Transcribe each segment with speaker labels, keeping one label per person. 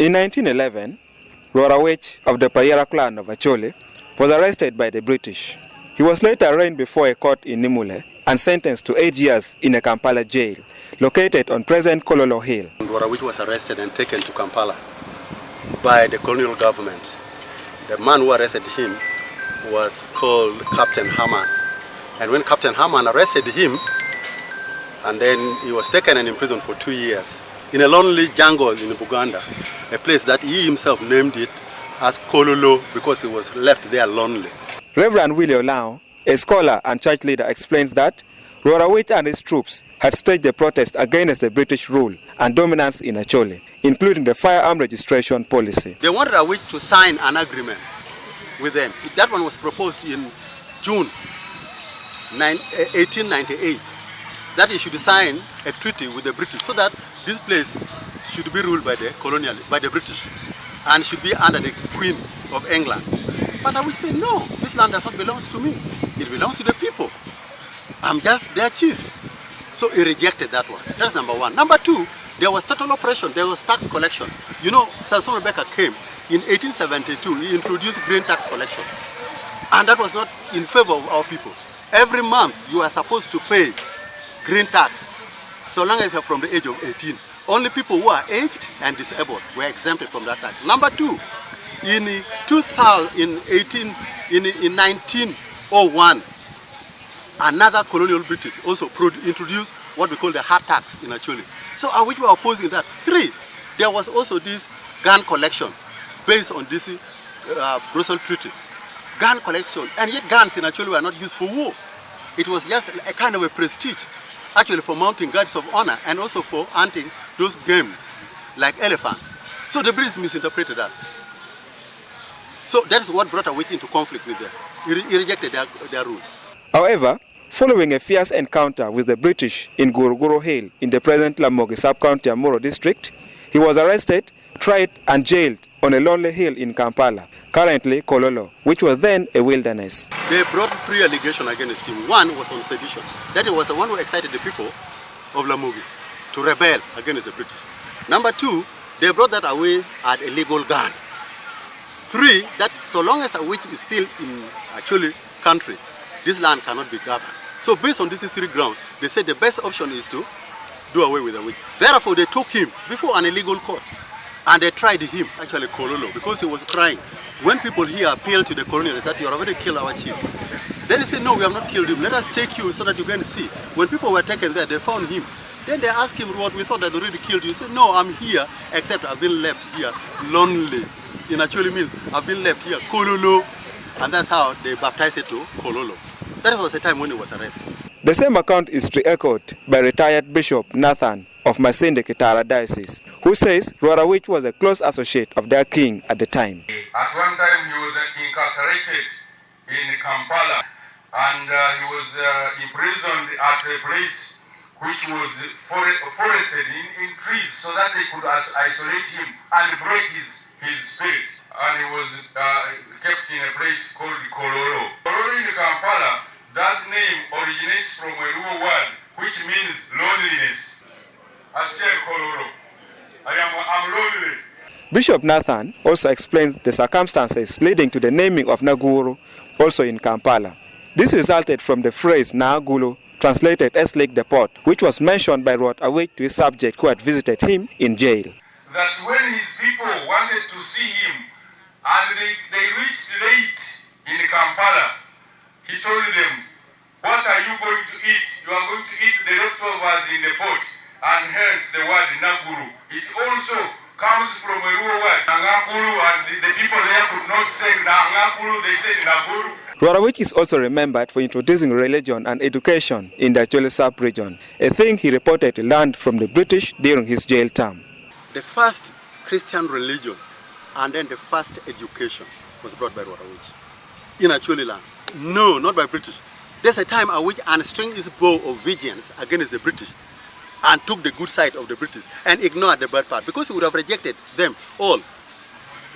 Speaker 1: In 1911, Rwot Awic of the Payira clan of Acholi was arrested by the British. He was later arraigned before a court in Nimule and sentenced to 8 years in a Kampala jail located on present Kololo Hill.
Speaker 2: Rwot Awic was arrested and taken to Kampala by the colonial government. The man who arrested him was called Captain Haman. And when Captain Haman arrested him, and then he was taken and imprisoned for 2 years in a lonely jungle in Buganda, a place that he himself named it as Kololo because he was left there lonely.
Speaker 1: Reverend William Lau, a scholar and church leader, explains that Rwot Awic and his troops had staged a protest against the British rule and dominance in Acholi, including the firearm registration policy.
Speaker 2: They wanted Awic to sign an agreement with them. That one was proposed in June 1898, that he should sign a treaty with the British so that this place should be ruled by the British and should be under the Queen of England. But Awic said, no, this land does not belong to me. It belongs to the people. I'm just their chief. So he rejected that one. That's number one. Number two, there was total oppression. There was tax collection. You know, Sir Rebecca came in 1872. He introduced green tax collection. And that was not in favor of our people. Every month, you are supposed to pay green tax, so long as you're from the age of 18. Only people who are aged and disabled were exempted from that tax. Number two, in 1901, another colonial British also introduced what we call the hard tax in Acholi. So Awic were opposing that. Three, there was also this gun collection based on this Brussels Treaty. Gun collection, and yet guns in Acholi were not used for war. It was just a kind of a prestige, actually for mounting guards of honor and also for hunting those games like elephant. So the British misinterpreted us. So that's what brought Awic into conflict with them. He rejected their rule.
Speaker 1: However, following a fierce encounter with the British in Kololo Hill in the present Lamogi sub-county Amuro district, he was arrested, tried and jailed on a lonely hill in Kampala, currently Kololo, which was then a wilderness.
Speaker 2: They brought three allegations against him. One was on sedition. That was the one who excited the people of Lamogi to rebel against the British. Number two, they brought that Awic had a legal gun. Three, that so long as Awic is still in Acholi country, this land cannot be governed. So based on these three grounds, they said the best option is to do away with Awic. Therefore, they took him before an illegal court and they tried him, actually Kololo, because he was crying. When people here appealed to the colonial, they said, you already killed our chief. Then they said, no, we have not killed him. Let us take you so that you can see. When people were taken there, they found him. Then they asked him, Rwot, we thought that they already killed you. He said, no, I'm here, except I've been left here lonely. In Acholi means I've been left here, Kololo. And that's how they baptized it to Kololo. That was the time when he was arrested.
Speaker 1: The same account is re-echoed by retired Bishop Nathan of Masinde Kitara Diocese, who says Rwot Awic was a close associate of their king at the time.
Speaker 3: At one time he was incarcerated in Kampala and he was imprisoned at a place which was forested in trees so that they could isolate him and break his spirit. And he was kept in a place called Kololo. Kololo in Kampala, that name originates from a Rwot word which means loneliness. Kololo. I'm lonely.
Speaker 1: Bishop Nathan also explains the circumstances leading to the naming of Naguru, also in Kampala. This resulted from the phrase Naguru, translated as Lake Depot, which was mentioned by Rwot Awic to his subject who had visited him in jail.
Speaker 3: That when his people wanted to see him and they reached late in Kampala, he told them, what are you going to eat? You are going to eat the leftovers in the pot. And hence the word Naguru. It also comes from a Rwot word, Naguru, and the people there could not say Naguru, they said Naguru.
Speaker 1: Rwot Awic is also remembered for introducing religion and education in the Acholi sub-region, a thing he reportedly learned from the British during his jail term.
Speaker 2: The first Christian religion and then the first education was brought by Rwot Awic in Acholi land. No, not by British. There's a time Awic unstringed his bow of vengeance against the British and took the good side of the British and ignored the bad part because he would have rejected them all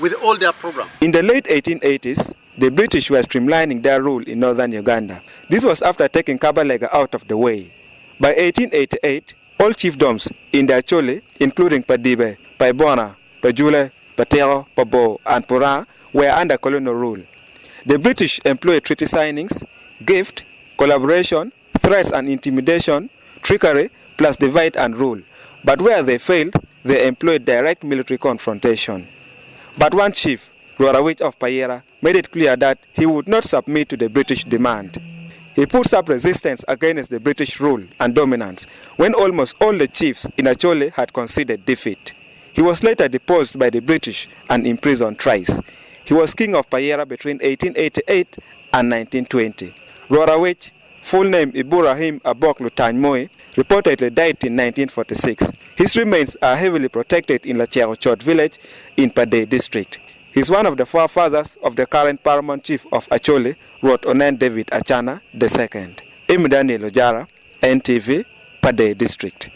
Speaker 2: with all their program.
Speaker 1: In the late 1880s, the British were streamlining their rule in northern Uganda. This was after taking Kabalega out of the way. By 1888, all chiefdoms in the Acholi, including Padibe, Paibona, Pajule, Patero, Pabo, and Pora were under colonial rule. The British employed treaty signings, gift, collaboration, threats and intimidation, trickery, plus divide and rule. But where they failed, they employed direct military confrontation. But one chief, Rwot Awic of Payira, made it clear that he would not submit to the British demand. He puts up resistance against the British rule and dominance when almost all the chiefs in Acholi had conceded defeat. He was later deposed by the British and imprisoned thrice. He was king of Payira between 1888 and 1920. Rwot Awic, full name Ibrahim Abok Lutany Moi, reportedly died in 1946. His remains are heavily protected in Lacherochot village in Pade district. He is one of the forefathers of the current paramount chief of Acholi, Rwot Onen David Achana II. Emmy Daniel Ojara, NTV, Pade district.